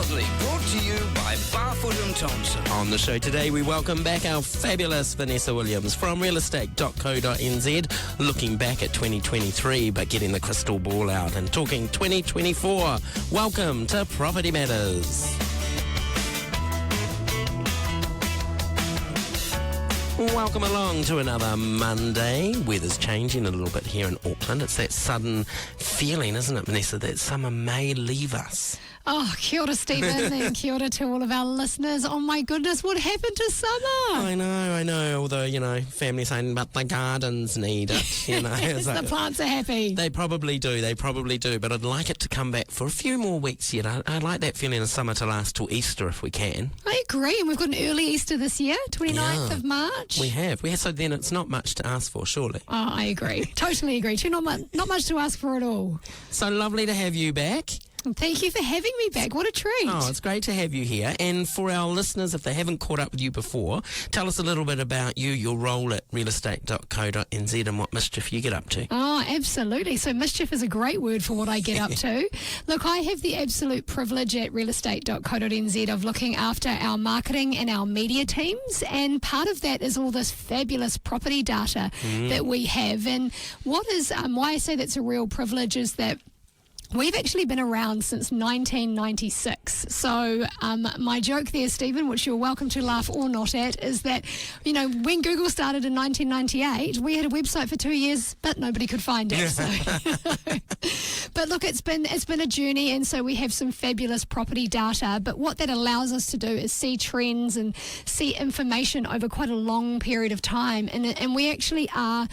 Proudly brought to you by Barfoot and Thompson. On the show today, we welcome back our fabulous Vanessa Williams from realestate.co.nz, looking back at 2023 but getting the crystal ball out and talking 2024. Welcome to Property Matters. Welcome along to another Monday. Weather's changing a little bit here in Auckland. It's that sudden feeling, isn't it, Vanessa, that summer may leave us. Oh, kia ora, Stephen, and kia ora to all of our listeners. Oh, my goodness, what happened to summer? I know. Although, family saying, but the gardens need it, Yes, the plants are happy. They probably do. But I'd like it to come back for a few more weeks yet. I like that feeling of summer to last till Easter if we can. I agree, and we've got an early Easter this year, 29th of March. We have. So then it's not much to ask for, surely. Oh, I agree. Totally agree. Not much to ask for at all. So lovely to have you back. Thank you for having me back. What a treat. Oh, it's great to have you here. And for our listeners, if they haven't caught up with you before, tell us a little bit about you, your role at realestate.co.nz and what mischief you get up to. Oh, absolutely. So mischief is a great word for what I get up to. Look, I have the absolute privilege at realestate.co.nz of looking after our marketing and our media teams. And part of that is all this fabulous property data that we have. And what is why I say that's a real privilege is that we've actually been around since 1996. So my joke there, Stephen, which you're welcome to laugh or not at, is that, when Google started in 1998, we had a website for 2 years, but nobody could find it. So. But look, it's been a journey, and so we have some fabulous property data. But what that allows us to do is see trends and see information over quite a long period of time. And we actually are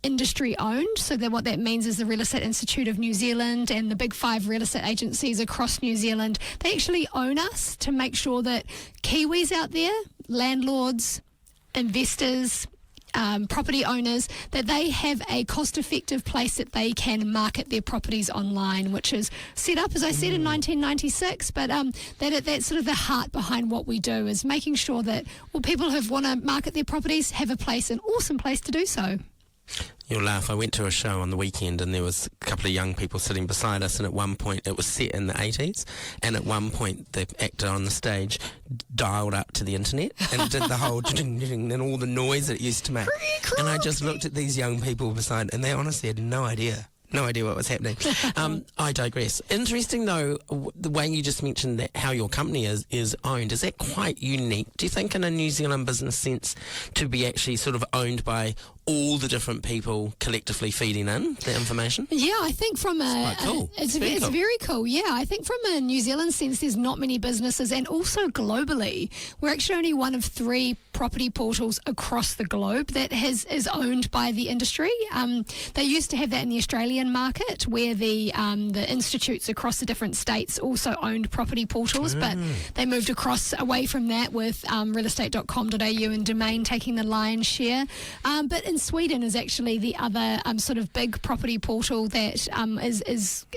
industry owned. So that what that means is the Real Estate Institute of New Zealand and the big 5 real estate agencies across New Zealand, they actually own us to make sure that Kiwis out there, landlords, investors, property owners, that they have a cost-effective place that they can market their properties online, which is set up, as I said, in 1996. But that's sort of the heart behind what we do, is making sure that people who want to market their properties have a place, an awesome place to do so. You'll laugh. I went to a show on the weekend and there was a couple of young people sitting beside us, and at one point it was set in the 80s, and at one point the actor on the stage dialed up to the internet and did the whole and all the noise that it used to make. And I just looked at these young people beside, and they honestly had no idea what was happening. I digress. Interesting, though, the way you just mentioned that how your company is owned. Is that quite unique, do you think, in a New Zealand business sense, to be actually sort of owned by all the different people collectively feeding in the information? Yeah, I think from it's quite cool. It's very cool. Yeah, I think from a New Zealand sense, there's not many businesses, and also globally, we're actually only one of 3 property portals across the globe that is owned by the industry. They used to have that in the Australian market, where the institutes across the different states also owned property portals, but they moved away from that with realestate.com.au and Domain taking the lion's share. But in Sweden is actually the other sort of big property portal that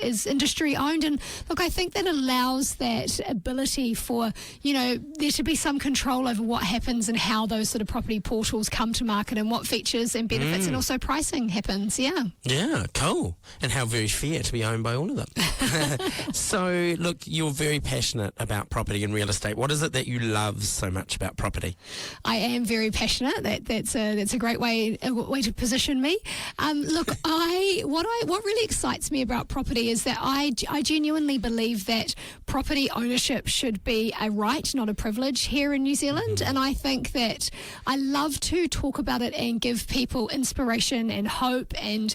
is industry owned. And look, I think that allows that ability for, there to be some control over what happens and how those sort of property portals come to market and what features and benefits and also pricing happens. Yeah, cool. And how very fair to be owned by all of them. So look, you're very passionate about property and real estate. What is it that you love so much about property? I am very passionate. That's a great way to position me. Look, what really excites me about property is that I genuinely believe that property ownership should be a right, not a privilege here in New Zealand. And I think that I love to talk about it and give people inspiration and hope and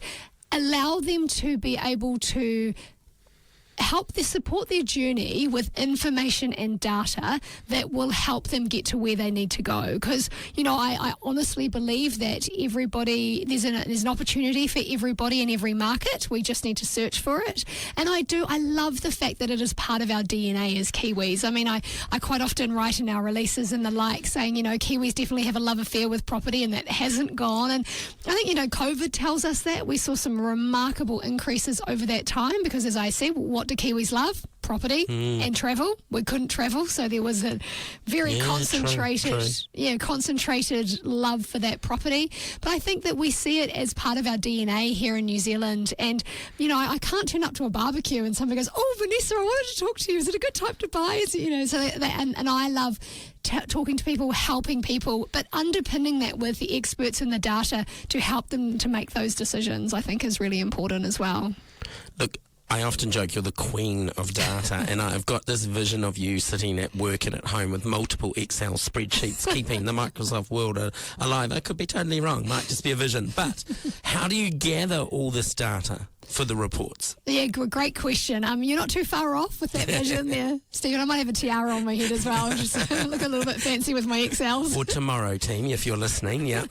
allow them to be able to support their journey with information and data that will help them get to where they need to go. Because, I honestly believe that there's an opportunity for everybody in every market. We just need to search for it. And I love the fact that it is part of our DNA as Kiwis. I mean, I quite often write in our releases and the like saying, Kiwis definitely have a love affair with property, and that hasn't gone. And I think, COVID tells us that. We saw some remarkable increases over that time because, as I said, what do Kiwis love? property and travel. We couldn't travel, so there was a very concentrated love for that property. But I think that we see it as part of our DNA here in New Zealand. And, you know, I can't turn up to a barbecue and somebody goes, "Oh, Vanessa, I wanted to talk to you. Is it a good time to buy?" Is it, you know, so and I love talking to people, helping people, but underpinning that with the experts and the data to help them to make those decisions, I think is really important as well. Look, I often joke you're the queen of data, and I've got this vision of you sitting at work and at home with multiple Excel spreadsheets keeping the Microsoft world alive. I could be totally wrong, might just be a vision. But how do you gather all this data for the reports? Yeah, great question. You're not too far off with that vision there, Stephen. I might have a tiara on my head as well. Just look a little bit fancy with my Excels. For tomorrow, team, if you're listening, yeah.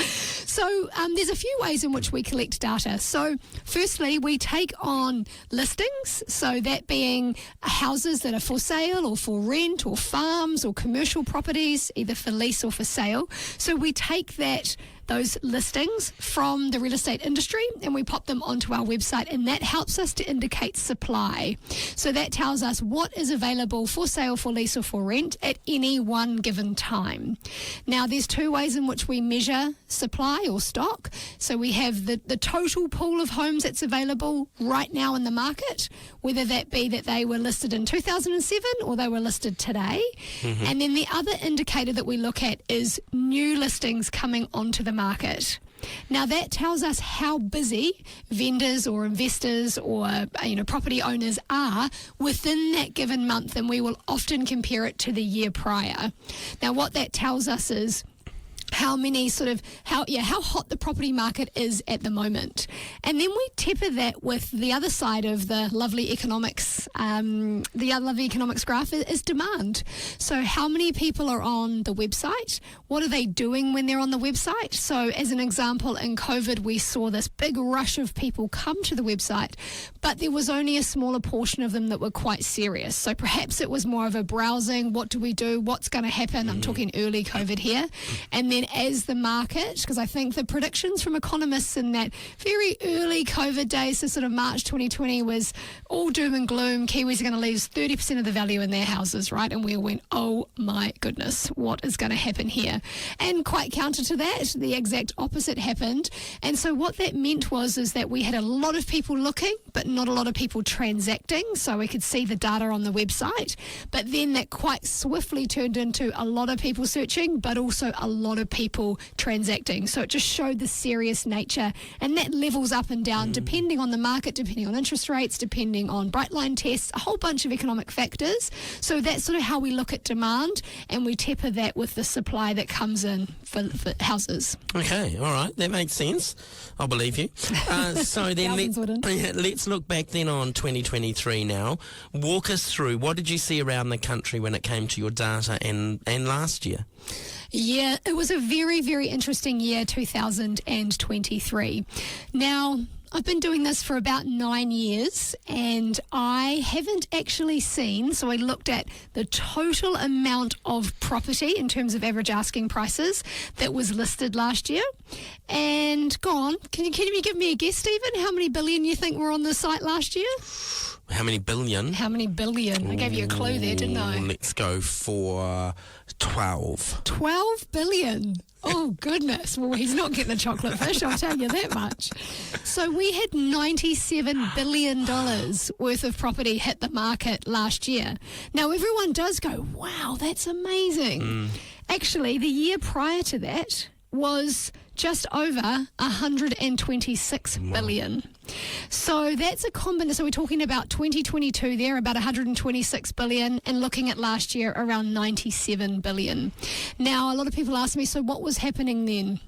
So there's a few ways in which we collect data. So firstly, we take on listings, so that being houses that are for sale or for rent or farms or commercial properties, either for lease or for sale. So we take those listings from the real estate industry and we pop them onto our website, and that helps us to indicate supply. So that tells us what is available for sale, for lease or for rent at any one given time. Now there's two ways in which we measure supply or stock. So we have the total pool of homes that's available right now in the market, whether that be that they were listed in 2007 or they were listed today. And then the other indicator that we look at is new listings coming onto the market. Now that tells us how busy vendors or investors or property owners are within that given month, and we will often compare it to the year prior. Now what that tells us is how hot the property market is at the moment. And then we temper that with the other side of the lovely economics, graph is demand. So how many people are on the website? What are they doing when they're on the website? So as an example, in COVID, we saw this big rush of people come to the website, but there was only a smaller portion of them that were quite serious. So perhaps it was more of a browsing, what do we do? What's going to happen? I'm talking early COVID here. And then as the market, because I think the predictions from economists in that very early COVID days, so sort of March 2020, was all doom and gloom. Kiwis are going to lose 30% of the value in their houses, right? And we went, oh my goodness, what is going to happen here? And quite counter to that, the exact opposite happened. And so what that meant is that we had a lot of people looking, but not a lot of people transacting. So we could see the data on the website. But then that quite swiftly turned into a lot of people searching, but also a lot of people transacting. So it just showed the serious nature, and that levels up and down depending on the market, depending on interest rates, depending on bright line tests, a whole bunch of economic factors. So that's sort of how we look at demand, and we temper that with the supply that comes in for houses. Okay, all right, that makes sense. I'll believe you. So then let's look back then on 2023 now. Walk us through, what did you see around the country when it came to your data and last year? Yeah, it was a very, very interesting year, 2023. Now, I've been doing this for about 9 years, and I haven't actually seen, so I looked at the total amount of property in terms of average asking prices that was listed last year. And go on, can you give me a guess, Stephen? How many billion you think were on the site last year? How many billion? How many billion? I gave you a clue there, didn't I? Let's go for 12. 12 billion? Oh, goodness. Well, he's not getting a chocolate fish, I'll tell you that much. So we had $97 billion worth of property hit the market last year. Now, everyone does go, wow, that's amazing. Actually, the year prior to that was just over 126 billion. So that's a combination. So we're talking about 2022 there, about 126 billion, and looking at last year, around 97 billion. Now, a lot of people ask me, so what was happening then?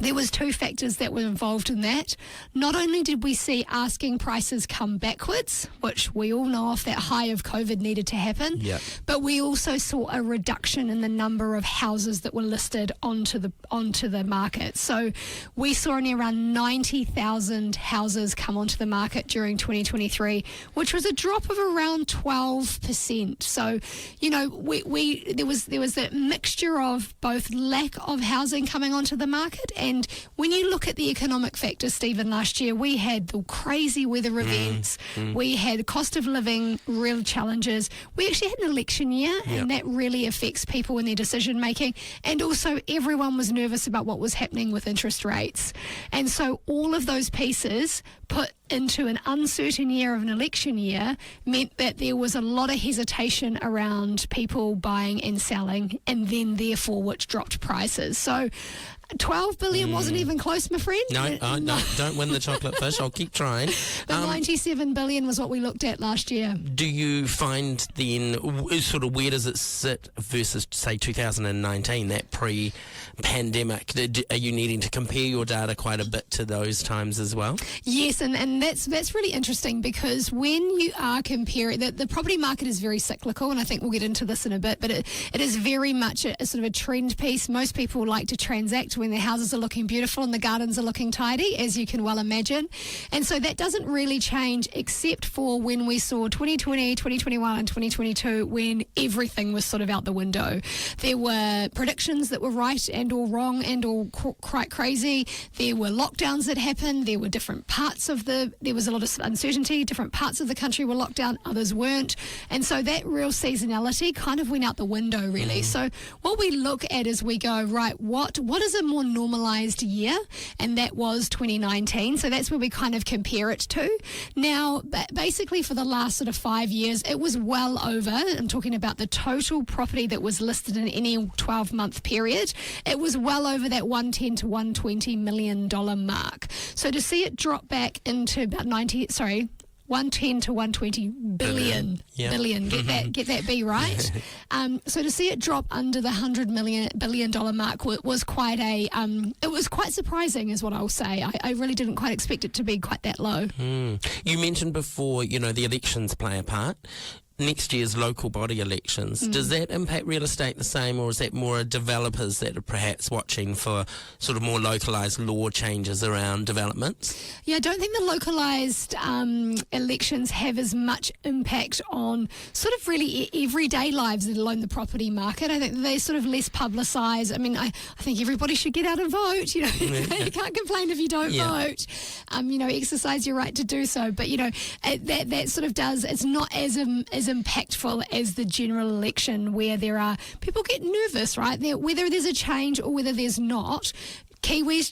There was two factors that were involved in that. Not only did we see asking prices come backwards, which we all know off that high of COVID needed to happen, but we also saw a reduction in the number of houses that were listed onto the market. So we saw only around 90,000 houses come onto the market during 2023, which was a drop of around 12%. So, you know, there was that mixture of both lack of housing coming onto the market And when you look at the economic factors, Stephen, last year we had the crazy weather events, we had cost of living real challenges, we actually had an election year, and that really affects people in their decision making, and also everyone was nervous about what was happening with interest rates. And so all of those pieces put into an uncertain year of an election year meant that there was a lot of hesitation around people buying and selling, and then therefore which dropped prices. So 12 billion wasn't even close, my friend. No, don't win the chocolate fish. I'll keep trying. The 97 billion was what we looked at last year. Do you find then, sort of where does it sit versus, say, 2019, that pre-pandemic? Are you needing to compare your data quite a bit to those times as well? Yes, and that's really interesting, because when you are comparing, the property market is very cyclical, and I think we'll get into this in a bit, but it is very much a sort of a trend piece. Most people like to transact when their houses are looking beautiful and the gardens are looking tidy, as you can well imagine. And so that doesn't really change, except for when we saw 2020, 2021 and 2022, when everything was sort of out the window. There were predictions that were right and all wrong and all quite crazy. There were lockdowns that happened. There were different parts of there was a lot of uncertainty. Different parts of the country were locked down, others weren't. And so that real seasonality kind of went out the window, really. So what we look at is we go, right, what is a more normalised year? And that was 2019. So that's where we kind of compare it to. Now, basically for the last sort of 5 years, it was well over, I'm talking about the total property that was listed in any 12-month period, it was well over that $110 to $120 million mark. So to see it drop back into about 110 to 120 billion. Billion. Get that B right. So to see it drop under the $100 billion mark was quite it was quite surprising, is what I'll say. I really didn't quite expect it to be quite that low. You mentioned before, the elections play a part. Next year's local body elections, does that impact real estate the same, or is that more developers that are perhaps watching for sort of more localised law changes around developments? Yeah, I don't think the localised elections have as much impact on sort of really everyday lives, let alone the property market. I think they're sort of less publicised. I mean, I think everybody should get out and vote. You can't complain if you don't vote. Exercise your right to do so. But, that sort of does, it's not as impactful as the general election, where there are people get nervous, right? Whether there's a change or whether there's not. Kiwis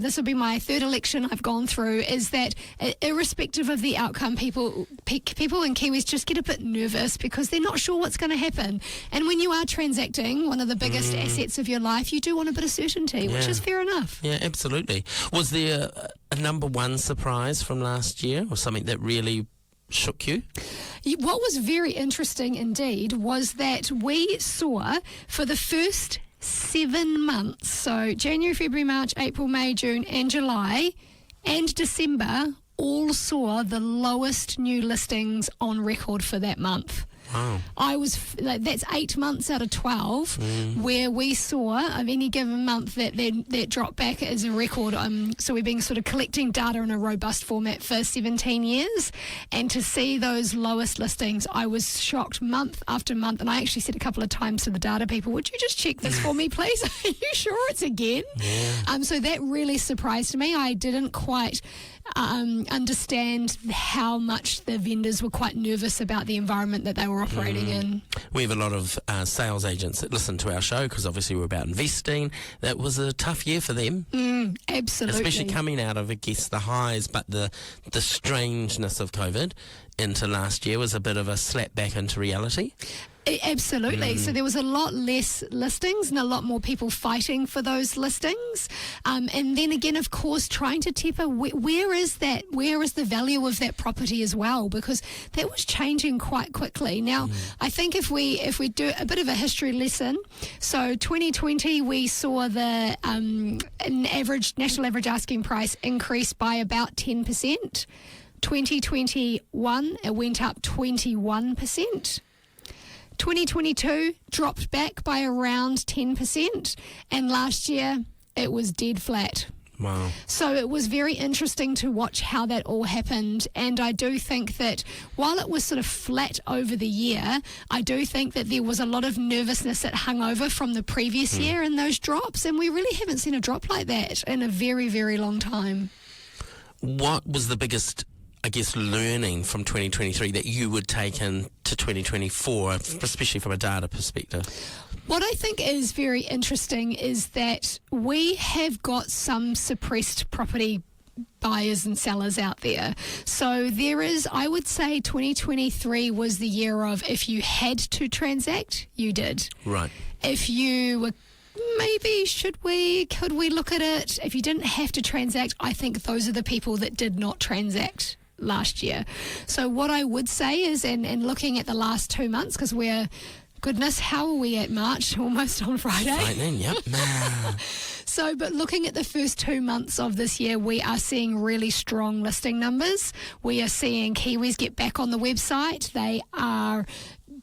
this will be my third election I've gone through, is that irrespective of the outcome, people and Kiwis just get a bit nervous because they're not sure what's going to happen. And when you are transacting one of the biggest assets of your life, you do want a bit of certainty, which is fair enough. Yeah, absolutely. Was there a number one surprise from last year, or something that really shook you? What was very interesting indeed was that we saw for the first 7 months, so January, February, March, April, May, June and July and December, all saw the lowest new listings on record for that month. Wow. That's 8 months out of 12 where we saw of any given month that dropped back as a record. So we've been sort of collecting data in a robust format for 17 years, and to see those lowest listings, I was shocked month after month. And I actually said a couple of times to the data people, would you just check this for me, please? Are you sure it's again? Yeah. So that really surprised me. I didn't quite understand how much the vendors were quite nervous about the environment that they were operating in. We have a lot of sales agents that listen to our show, because obviously we're about investing. That was a tough year for them. Absolutely. Especially coming out of, I guess, the highs, but the strangeness of COVID into last year was a bit of a slap back into reality. Absolutely. So there was a lot less listings and a lot more people fighting for those listings. And then again, of course, trying to temper where is the value of that property as well, because that was changing quite quickly. Now, I think if we do a bit of a history lesson, so 2020 we saw the national average asking price increase by about 10%. 2021 it went up 21%. 2022 dropped back by around 10%, and last year it was dead flat. Wow. So it was very interesting to watch how that all happened. And I do think that while it was sort of flat over the year, I do think that there was a lot of nervousness that hung over from the previous year in those drops. And we really haven't seen a drop like that in a very, very long time. What was the biggest, I guess, learning from 2023 that you would take into 2024, especially from a data perspective? What I think is very interesting is that we have got some suppressed property buyers and sellers out there. So there is, I would say 2023 was the year of if you had to transact, you did. Right. If you were could we look at it? If you didn't have to transact, I think those are the people that did not transact last year. So what I would say is, and looking at the last 2 months, because goodness, how are we at March? Almost on Friday. Frightening, yep. So, but looking at the first 2 months of this year, we are seeing really strong listing numbers. We are seeing Kiwis get back on the website. They are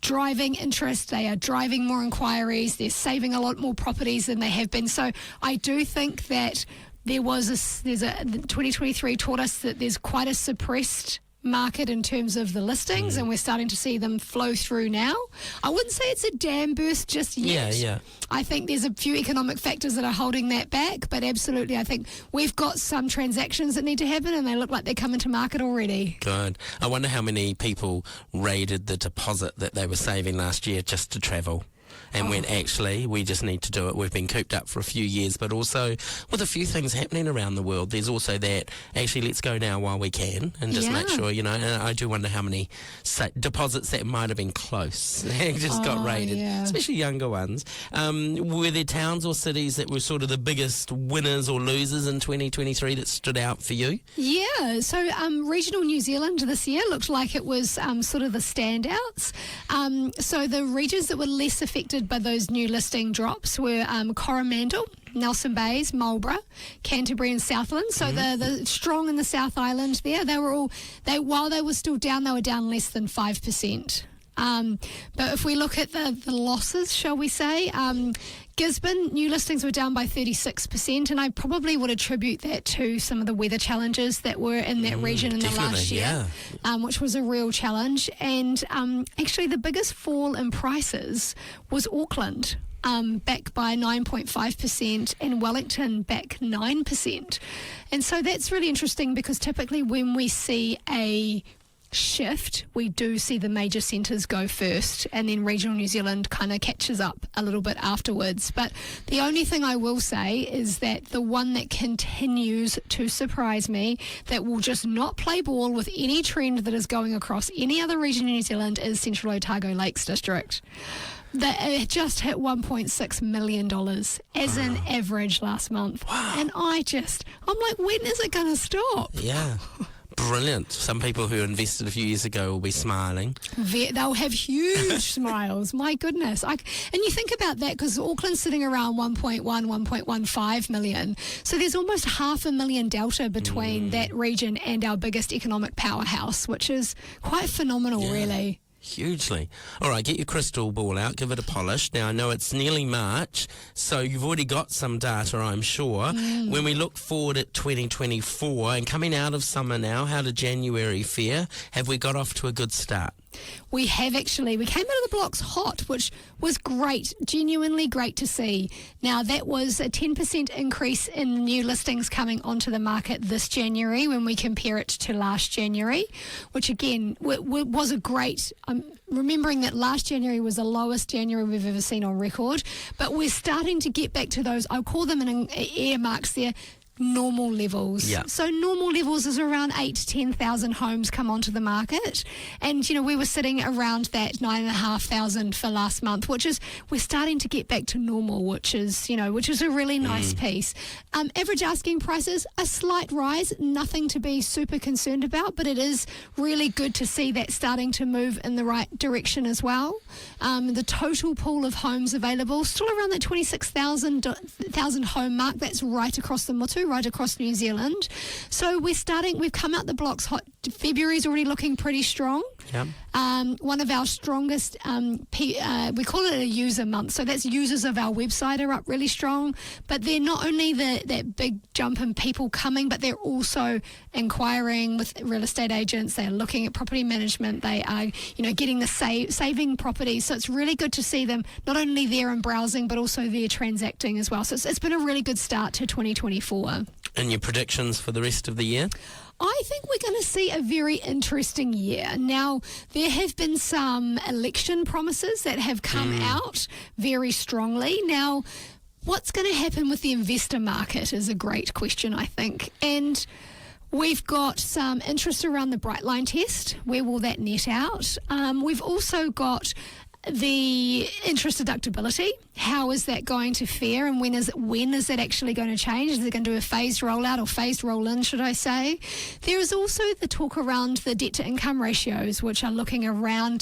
driving interest, they are driving more inquiries, they're saving a lot more properties than they have been. So I do think that there's a 2023 taught us that there's quite a suppressed market in terms of the listings, and we're starting to see them flow through now. I wouldn't say it's a dam burst just yet. Yeah. I think there's a few economic factors that are holding that back, but absolutely I think we've got some transactions that need to happen, and they look like they're coming to market already. Good. I wonder how many people raided the deposit that they were saving last year just to travel. And when actually we just need to do it. We've been cooped up for a few years, but also with a few things happening around the world, there's also that actually let's go now while we can and just make sure, and I do wonder how many deposits that might have been close just got raided, especially younger ones. Were there towns or cities that were sort of the biggest winners or losers in 2023 that stood out for you? Yeah, so regional New Zealand this year looked like it was sort of the standouts. So the regions that were less affected by those new listing drops were Coromandel, Nelson Bays, Marlborough, Canterbury and Southland. So the strong in the South Island there, while they were still down, they were down less than 5%. But if we look at the losses, shall we say, Gisborne, new listings were down by 36%, and I probably would attribute that to some of the weather challenges that were in that region in the last year, which was a real challenge. And actually the biggest fall in prices was Auckland, back by 9.5%, and Wellington back 9%. And so that's really interesting, because typically when we see a shift, we do see the major centres go first, and then regional New Zealand kind of catches up a little bit afterwards. But the only thing I will say is that the one that continues to surprise me, that will just not play ball with any trend that is going across any other region in New Zealand, is Central Otago Lakes District. It just hit $1.6 million as an average last month. Wow. And I'm like, when is it going to stop? Yeah. Brilliant. Some people who invested a few years ago will be smiling. They'll have huge smiles. My goodness. And you think about that, because Auckland's sitting around 1.15 million. So there's almost 500,000 delta between that region and our biggest economic powerhouse, which is quite phenomenal, really. Hugely. All right, get your crystal ball out, give it a polish. Now, I know it's nearly March, so you've already got some data, I'm sure. When we look forward at 2024 and coming out of summer now, how did January fare? Have we got off to a good start? We have actually. We came out of the blocks hot, which was great, genuinely great to see. Now, that was a 10% increase in new listings coming onto the market this January when we compare it to last January, which again was a great... remembering that last January was the lowest January we've ever seen on record, but we're starting to get back to those, I'll call them in air marks there, normal levels. So normal levels is around 8,000 to 10,000 homes come onto the market, and we were sitting around that 9,500 for last month, which is, we're starting to get back to normal, which is a really nice piece. Average asking prices, a slight rise, nothing to be super concerned about, but it is really good to see that starting to move in the right direction as well. The total pool of homes available still around that 26,000 home mark. That's right across the Motu, right across New Zealand. So we've come out the blocks hot February's already looking pretty strong. Yeah. One of our strongest, we call it a user month, so that's users of our website are up really strong, but they're not only that big jump in people coming, but they're also inquiring with real estate agents, they're looking at property management, they are, getting the saving properties, so it's really good to see them not only there and browsing, but also there transacting as well. So it's been a really good start to 2024. And your predictions for the rest of the year? I think we're going to see a very interesting year. Now, there have been some election promises that have come out very strongly. Now, what's going to happen with the investor market is a great question, I think. And we've got some interest around the Bright Line test. Where will that net out? We've also got the interest deductibility. How is that going to fare, and when is that actually going to change? Is it going to do a phased rollout or phased roll-in, should I say? There is also the talk around the debt-to-income ratios, which are looking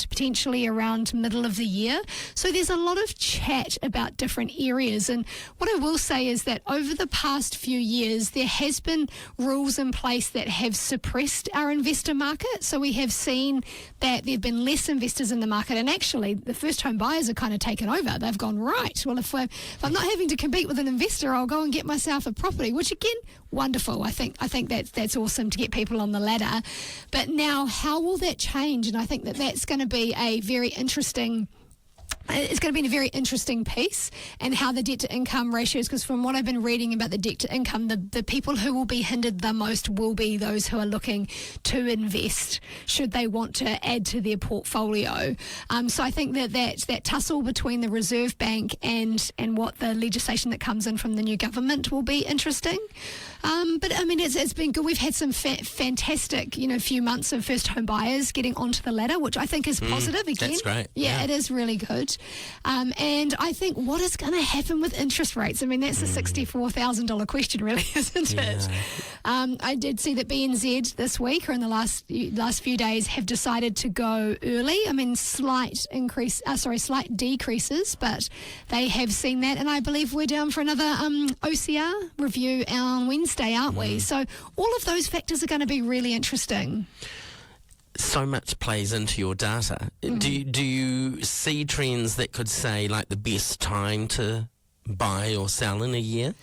potentially around middle of the year. So there's a lot of chat about different areas. And what I will say is that over the past few years, there has been rules in place that have suppressed our investor market. So we have seen that there have been less investors in the market, and actually the first home buyers are kind of taken over. They've gone, right, well, if I'm not having to compete with an investor, I'll go and get myself a property, which again, wonderful. I think that's awesome to get people on the ladder. But now, how will that change? And I think that's going to be a very interesting piece, and how the debt to income ratios, because from what I've been reading about the debt to income, the people who will be hindered the most will be those who are looking to invest should they want to add to their portfolio. So I think that tussle between the Reserve Bank and what the legislation that comes in from the new government will be interesting. But I mean, it's been good. We've had some fantastic, few months of first home buyers getting onto the ladder, which I think is positive again. That's great. Yeah, it is really good. And I think what is going to happen with interest rates? I mean, that's a $64,000 question, really, isn't it? I did see that BNZ this week, or in the last few days, have decided to go early. I mean, slight decreases, but they have seen that. And I believe we're down for another OCR review on Wednesday, aren't we? So all of those factors are going to be really interesting. So much plays into your data. Do you see trends that could say, like, the best time to buy or sell in a year?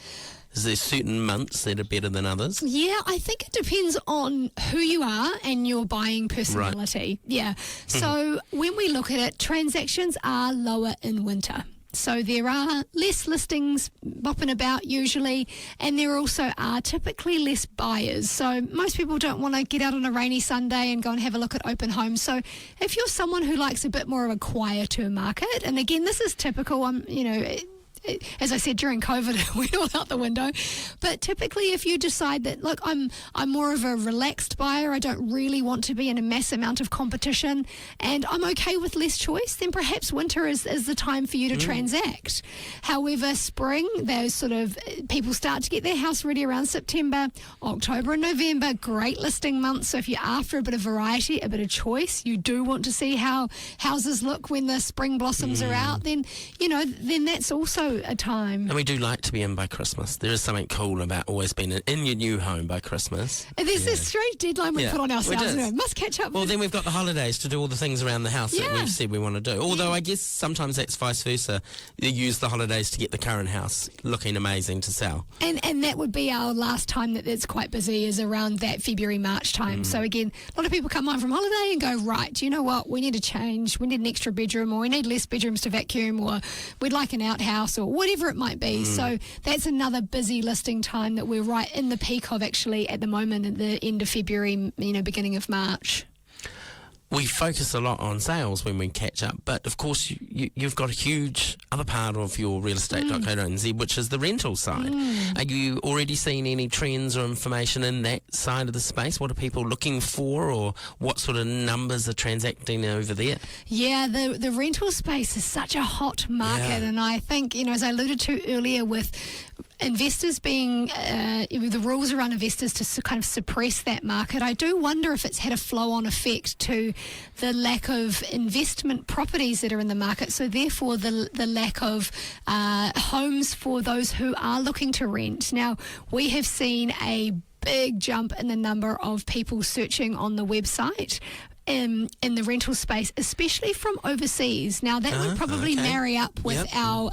Is there certain months that are better than others? Yeah, I think it depends on who you are and your buying personality. Right. Yeah. So when we look at it, transactions are lower in winter. So there are less listings bopping about usually, and there also are typically less buyers. So most people don't want to get out on a rainy Sunday and go and have a look at open homes. So if you're someone who likes a bit more of a quieter market, and again, this is typical, as I said, during COVID, it went all out the window. But typically, if you decide that, look, I'm more of a relaxed buyer, I don't really want to be in a mass amount of competition, and I'm okay with less choice, then perhaps winter is the time for you to transact. However, spring, those sort of people start to get their house ready around September, October and November, great listing months. So if you're after a bit of variety, a bit of choice, you do want to see how houses look when the spring blossoms are out, then that's also a time. And we do like to be in by Christmas. There is something cool about always being in your new home by Christmas. And there's this strange deadline we put on ourselves. Must catch up. Well, then we've got the holidays to do all the things around the house that we've said we want to do. Although I guess sometimes that's vice versa. You use the holidays to get the current house looking amazing to sell. And that would be our last time that it's quite busy, is around that February, March time. So again, a lot of people come home from holiday and go, right, you know what, we need to change. We need an extra bedroom, or we need less bedrooms to vacuum, or we'd like an outhouse, or whatever it might be. So that's another busy listing time that we're right in the peak of, actually, at the moment, at the end of February, beginning of March. We focus a lot on sales when we catch up, but of course you've got a huge other part of your realestate.co.nz, which is the rental side. Are you already seeing any trends or information in that side of the space? What are people looking for, or what sort of numbers are transacting over there? Yeah, the rental space is such a hot market, and I think, as I alluded to earlier, with investors being the rules around investors to kind of suppress that market, I do wonder if it's had a flow-on effect to the lack of investment properties that are in the market, so therefore the lack of homes for those who are looking to rent. Now, we have seen a big jump in the number of people searching on the website in the rental space, especially from overseas. Now, that would probably marry up with our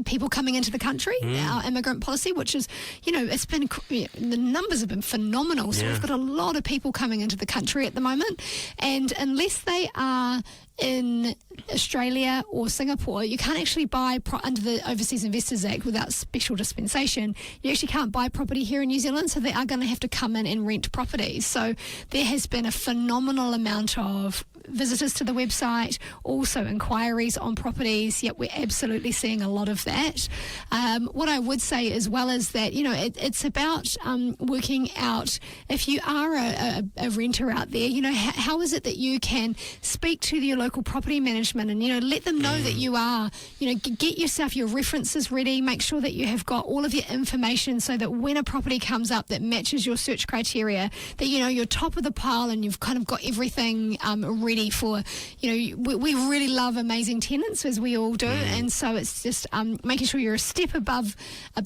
people coming into the country, our immigrant policy, which is, it's been, the numbers have been phenomenal. So we've got a lot of people coming into the country at the moment. And unless they are in Australia or Singapore, you can't actually buy under the Overseas Investors Act without special dispensation. You actually can't buy property here in New Zealand, so they are going to have to come in and rent properties. So there has been a phenomenal amount of visitors to the website, also inquiries on properties. Yep, we're absolutely seeing a lot of that. What I would say as well is that, it's about working out, if you are a renter out there, how is it that you can speak to your local property management and, let them know that you are, get yourself your references ready, make sure that you have got all of your information so that when a property comes up that matches your search criteria, that, you're top of the pile and you've kind of got everything ready for, we really love amazing tenants, as we all do, and so it's just making sure you're a step above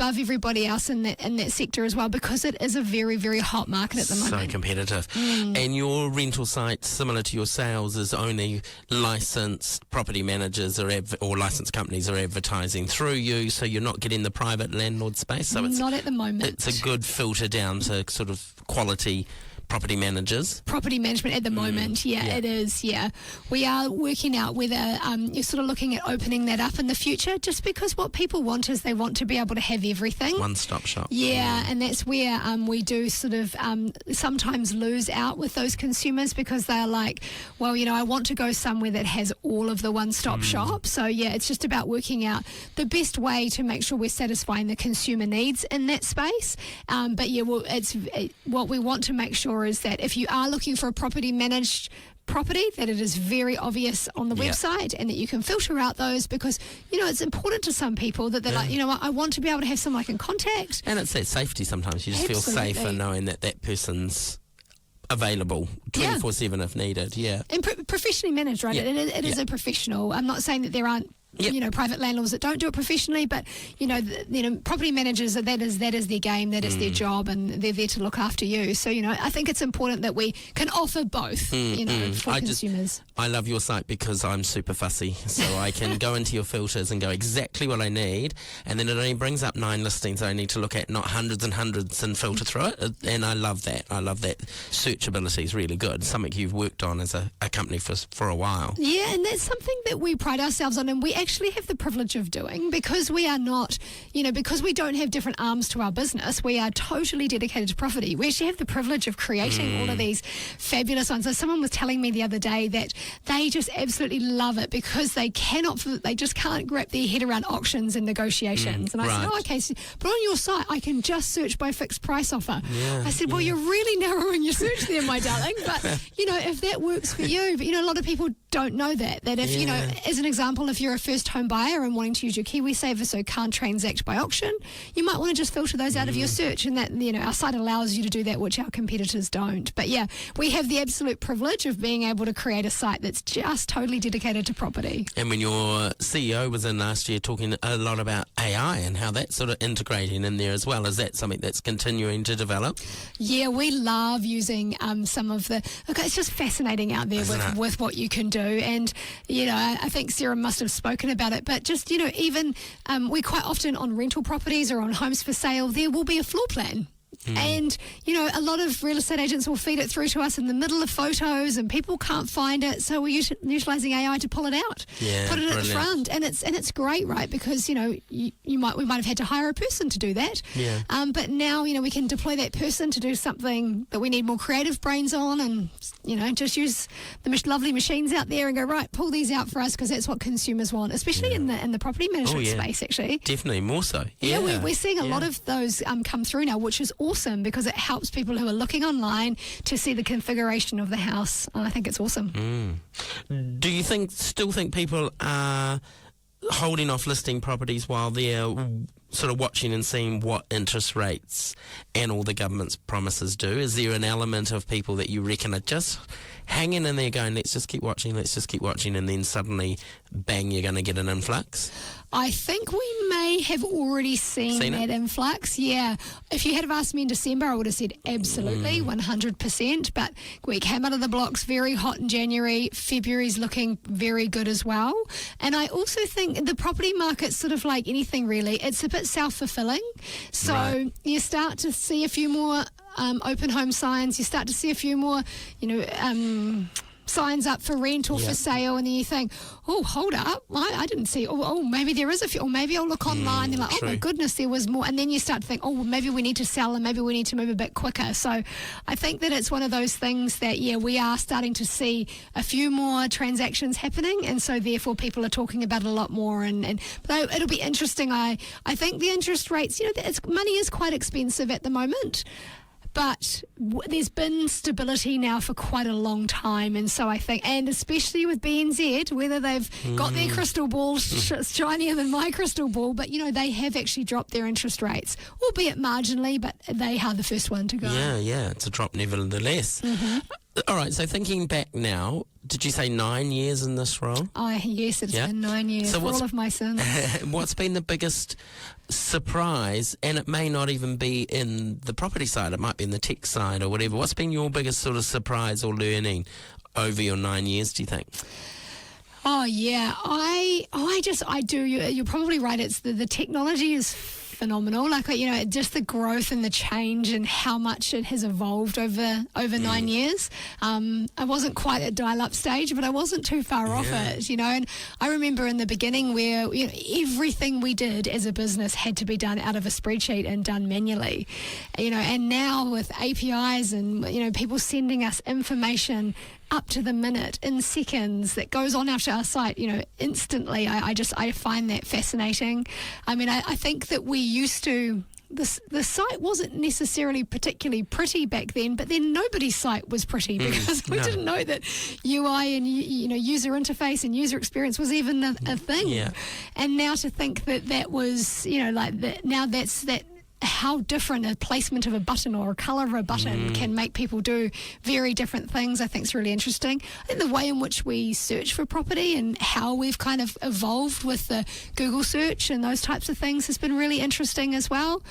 everybody else in that sector as well, because it is a very, very hot market at the moment. So competitive. And your rental site, similar to your sales, is only licensed property managers or licensed companies are advertising through you, so you're not getting the private landlord space. So it's not at the moment. It's a good filter down to sort of quality property managers. Property management at the moment, it is, We are working out whether you're sort of looking at opening that up in the future, just because what people want is they want to be able to have everything. One-stop shop. And that's where we do sort of sometimes lose out with those consumers, because they're like, well, I want to go somewhere that has all of the one-stop shop. So, it's just about working out the best way to make sure we're satisfying the consumer needs in that space. What we want to make sure is that if you are looking for a property managed property, that it is very obvious on the website, and that you can filter out those, because it's important to some people that they're like, I want to be able to have someone I can contact. And it's that safety sometimes. You just feel safer knowing that person's available 24/7 if needed. And professionally managed, right? It is a professional. I'm not saying that there aren't private landlords that don't do it professionally, but property managers, that is their game, that is their job, and they're there to look after you. So I think it's important that we can offer both for consumers. I love your site because I'm super fussy, so I can go into your filters and go exactly what I need, and then it only brings up 9 listings I need to look at, not hundreds and hundreds, and filter through it. And I love that. Searchability is really good, something you've worked on as a company for a while. And that's something that we pride ourselves on, and we actually have the privilege of doing, because we are not, because we don't have different arms to our business. We are totally dedicated to property. We actually have the privilege of creating all of these fabulous ones. So someone was telling me the other day that they just absolutely love it, because they just can't wrap their head around auctions and negotiations. And I said, okay, but on your site I can just search by fixed price offer. I said, well, you're really narrowing your search there, my darling, but if that works for you. But a lot of people don't know that if as an example, if you're a first home buyer and wanting to use your KiwiSaver, so can't transact by auction, you might want to just filter those out of your search, and that our site allows you to do that, which our competitors don't. But we have the absolute privilege of being able to create a site that's just totally dedicated to property. And when your CEO was in last year talking a lot about AI and how that's sort of integrating in there as well, is that something that's continuing to develop? We love using some of the it's just fascinating out there with what you can do. And I think Sarah must have spoken about it, but just even we quite often on rental properties or on homes for sale, there will be a floor plan. And, a lot of real estate agents will feed it through to us in the middle of photos, and people can't find it, so we're utilising AI to pull it out, put it at the front, and it's great, right? Because we might have had to hire a person to do that, but now we can deploy that person to do something that we need more creative brains on, and just use the lovely machines out there and go, right, pull these out for us, because that's what consumers want, especially in the property management space. Actually, definitely more so. We're seeing a lot of those come through now, which is awesome, because it helps people who are looking online to see the configuration of the house. And I think it's awesome. Do you still think people are holding off listing properties while they're sort of watching and seeing what interest rates and all the government's promises do? Is there an element of people that you reckon are just hanging in there going, let's just keep watching, and then suddenly bang, you're going to get an influx? I think we may have already seen that influx. Yeah. If you had have asked me in December, I would have said absolutely, 100%. But we came out of the blocks very hot in January. February's looking very good as well. And I also think the property market's sort of like anything really. It's a bit self-fulfilling. So you start to see a few more open home signs. You start to see a few more, signs up for rent or for sale, and then you think, oh, hold up, I didn't see, maybe there is a few, or maybe I'll look online. They're like, oh my goodness, there was more. And then you start to think, well, maybe we need to sell and maybe we need to move a bit quicker. So I think that it's one of those things that, we are starting to see a few more transactions happening, and so therefore people are talking about it a lot more. But it'll be interesting. I think the interest rates, money is quite expensive at the moment. But there's been stability now for quite a long time. And so I think, and especially with BNZ, whether they've got their crystal ball shinier than my crystal ball, but, they have actually dropped their interest rates, albeit marginally, but they are the first one to go. Yeah, it's a drop nevertheless. All right, so thinking back now, did you say 9 years in this role? Oh, yes, it's been 9 years, so for all of my sins. What's been the biggest surprise, and it may not even be in the property side, it might be in the tech side or whatever. What's been your biggest sort of surprise or learning over your 9 years, do you think? Oh, yeah. I do. You're probably right. It's the technology is phenomenal. Just the growth and the change and how much it has evolved over 9 years. I wasn't quite at dial-up stage, but I wasn't too far off it, And I remember in the beginning where everything we did as a business had to be done out of a spreadsheet and done manually, And now with APIs and people sending us information up to the minute, in seconds, that goes on after our site, instantly. I find that fascinating. I think that we used to, the site wasn't necessarily particularly pretty back then, but then nobody's site was pretty because we didn't know that UI and user interface and user experience was even a thing. Yeah. And now to think that was, now that's how different a placement of a button or a colour of a button can make people do very different things, I think is really interesting. I think the way in which we search for property and how we've kind of evolved with the Google search and those types of things has been really interesting as well.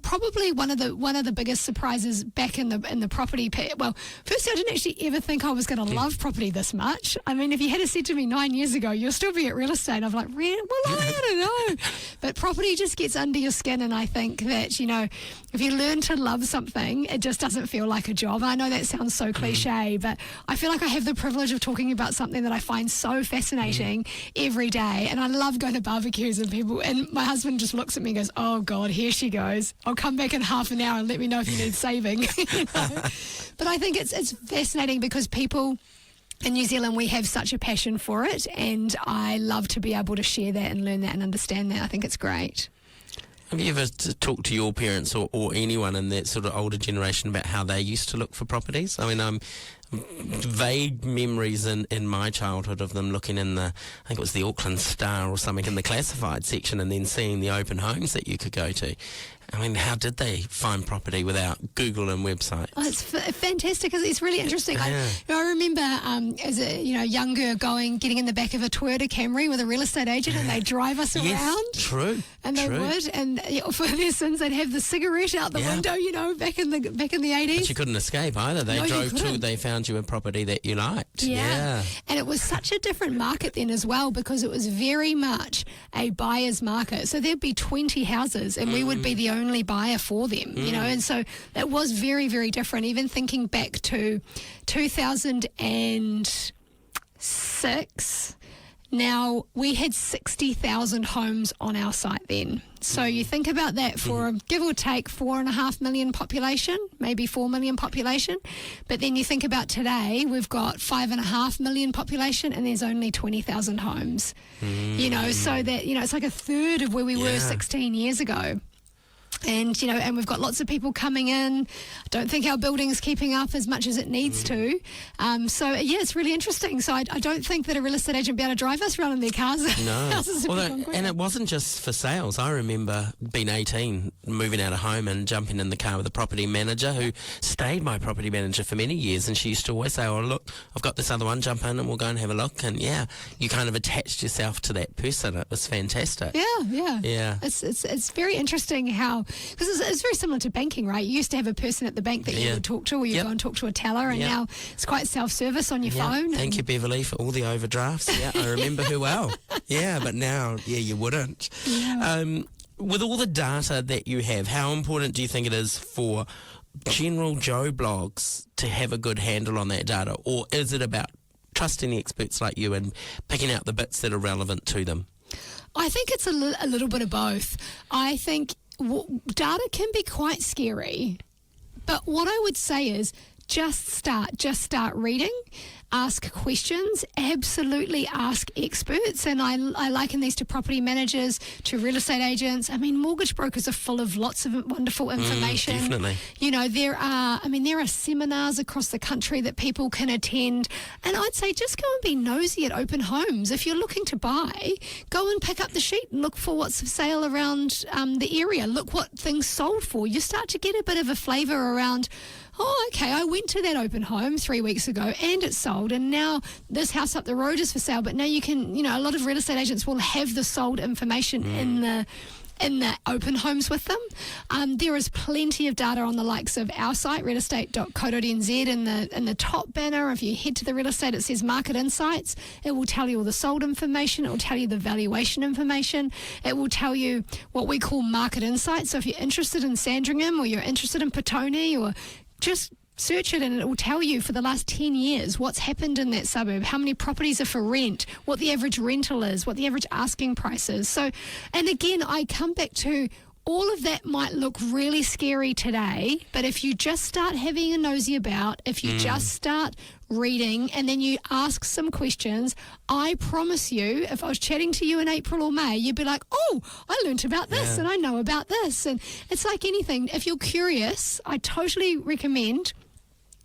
Probably one of the biggest surprises back in the property. Well, firstly, I didn't actually ever think I was going to love property this much. If you had said to me 9 years ago, you'll still be at real estate, I'm like, well, I don't know. But property just gets under your skin, and I think that, if you learn to love something, it just doesn't feel like a job. I know that sounds so cliche, but I feel like I have the privilege of talking about something that I find so fascinating every day. And I love going to barbecues and my husband just looks at me and goes, oh God, here she goes. I'll come back in half an hour and let me know if you need saving. But I think it's fascinating because people in New Zealand, we have such a passion for it, and I love to be able to share that and learn that and understand that. I think it's great. Have you ever talked to your parents or anyone in that sort of older generation about how they used to look for properties? Vague memories in my childhood of them looking in I think it was the Auckland Star or something, in the classified section, and then seeing the open homes that you could go to. How did they find property without Google and websites? Oh, it's fantastic. It's really interesting. Yeah. I remember as a young girl getting in the back of a Toyota Camry with a real estate agent, and they'd drive us around. True. And they would, and for their sins, they'd have the cigarette out the window. Back in the 80s. But you couldn't escape either. They drove till they found you a property that you liked. Yeah. And it was such a different market then as well, because it was very much a buyer's market. So there'd be 20 houses, and we would be the only buyer for them, and so it was very, very different. Even thinking back to 2006, now we had 60,000 homes on our site then. So you think about that for a give or take 4.5 million population, maybe 4 million population. But then you think about today, we've got 5.5 million population, and there's only 20,000 homes. So that it's like a third of where we were 16 years ago. And, and we've got lots of people coming in. I don't think our building's keeping up as much as it needs to. So, it's really interesting. So I don't think that a real estate agent will be able to drive us around in their cars. No. And it wasn't just for sales. I remember being 18, moving out of home and jumping in the car with a property manager who stayed my property manager for many years. And she used to always say, oh, look, I've got this other one, jump in and we'll go and have a look. And, you kind of attached yourself to that person. It was fantastic. Yeah. It's very interesting how... Because it's very similar to banking, right? You used to have a person at the bank that you would talk to, or you'd go and talk to a teller, and now it's quite self-service on your phone. Thank you, Beverly, for all the overdrafts. I remember her well. But now, you wouldn't. With all the data that you have, how important do you think it is for general Joe blogs to have a good handle on that data? Or is it about trusting the experts like you and picking out the bits that are relevant to them? I think it's a little bit of both. I think data can be quite scary, but what I would say is just start reading, ask questions, absolutely ask experts. And I liken these to property managers, to real estate agents. I mean, mortgage brokers are full of lots of wonderful information. Definitely. There are seminars across the country that people can attend. And I'd say just go and be nosy at open homes. If you're looking to buy, go and pick up the sheet and look for what's for sale around the area. Look what things sold for. You start to get a bit of a flavour around, oh, okay, I went to that open home 3 weeks ago and it sold, and now this house up the road is for sale. But now you can, a lot of real estate agents will have the sold information in the open homes with them. There is plenty of data on the likes of our site, realestate.co.nz. In the top banner, if you head to the real estate, it says Market Insights. It will tell you all the sold information. It will tell you the valuation information. It will tell you what we call Market Insights. So if you're interested in Sandringham, or you're interested in Petone, or just search it, and it will tell you for the last 10 years what's happened in that suburb, how many properties are for rent, what the average rental is, what the average asking price is. So, and again, I come back to all of that might look really scary today, but if you just start having a nosy about, if you just start reading and then you ask some questions, I promise you, if I was chatting to you in April or May, you'd be like, oh, I learnt about this and I know about this. And it's like anything. If you're curious, I totally recommend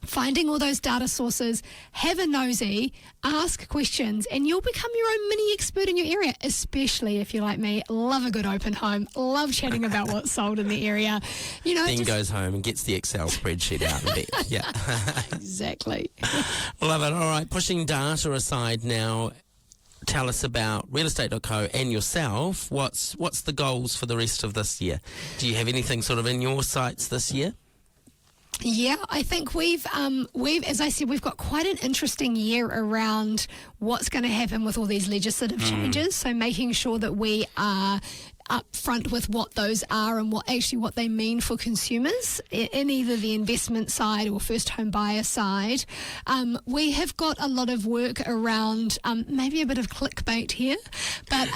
finding all those data sources, have a nosy, ask questions, and you'll become your own mini expert in your area, especially if you're like me, love a good open home, love chatting about what's sold in the area. Then goes home and gets the Excel spreadsheet out and bet. Yeah. Exactly. Love it. All right, pushing data aside now, tell us about realestate.co and yourself. What's the goals for the rest of this year? Do you have anything sort of in your sights this year? Yeah, I think we've, as I said, we've got quite an interesting year around what's going to happen with all these legislative changes. So making sure that we are upfront with what those are and what they mean for consumers in either the investment side or first home buyer side. We have got a lot of work around maybe a bit of clickbait here, but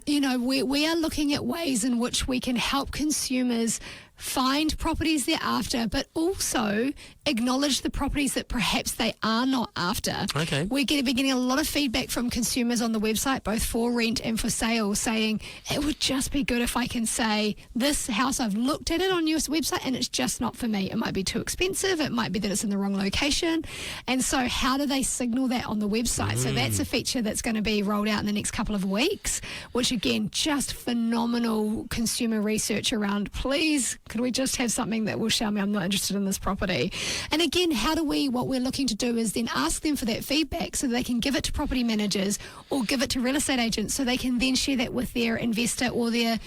we are looking at ways in which we can help consumers find properties they're after, but also acknowledge the properties that perhaps they are not after. Okay. We're getting a lot of feedback from consumers on the website, both for rent and for sale, saying it would just be good if I can say, this house, I've looked at it on your website and it's just not for me. It might be too expensive. It might be that it's in the wrong location. And so how do they signal that on the website? So that's a feature that's going to be rolled out in the next couple of weeks, which again, just phenomenal consumer research around, please, could we just have something that will show me I'm not interested in this property? And again, what we're looking to do is then ask them for that feedback so they can give it to property managers or give it to real estate agents so they can then share that with their investor or their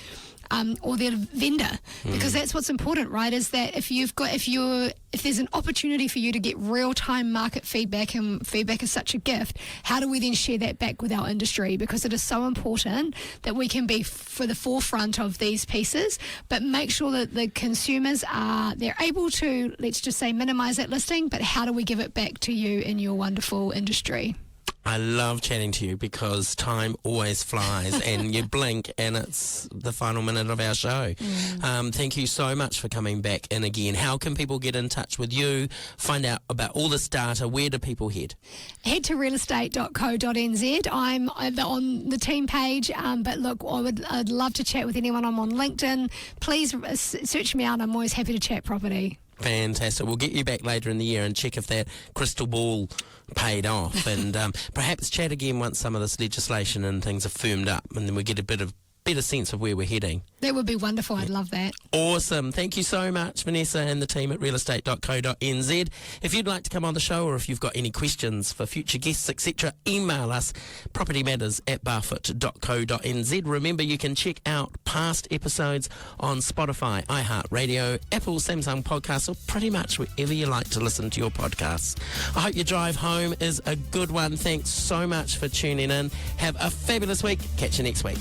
vendor, because that's what's important, right? Is that if there's an opportunity for you to get real-time market feedback, and feedback is such a gift, how do we then share that back with our industry? Because it is so important that we can be for the forefront of these pieces, but make sure that the consumers they're able to, let's just say, minimize that listing, but how do we give it back to you in your wonderful industry? I love chatting to you because time always flies and you blink and it's the final minute of our show. Thank you so much for coming back in again. How can people get in touch with you, find out about all this data? Where do people head? Head to realestate.co.nz. I'm on the team page, but look, I'd love to chat with anyone. I'm on LinkedIn. Please search me out. I'm always happy to chat property. Fantastic. We'll get you back later in the year and check if that crystal ball paid off and perhaps chat again once some of this legislation and things are firmed up and then we get a better sense of where we're heading. That would be wonderful. I'd love that. Awesome. Thank you so much, Vanessa and the team at realestate.co.nz. If you'd like to come on the show or if you've got any questions for future guests, etc., email us propertymatters@barfoot.co.nz. Remember, you can check out past episodes on Spotify, iHeartRadio, Apple, Samsung Podcasts, or pretty much wherever you like to listen to your podcasts. I hope your drive home is a good one. Thanks so much for tuning in. Have a fabulous week. Catch you next week.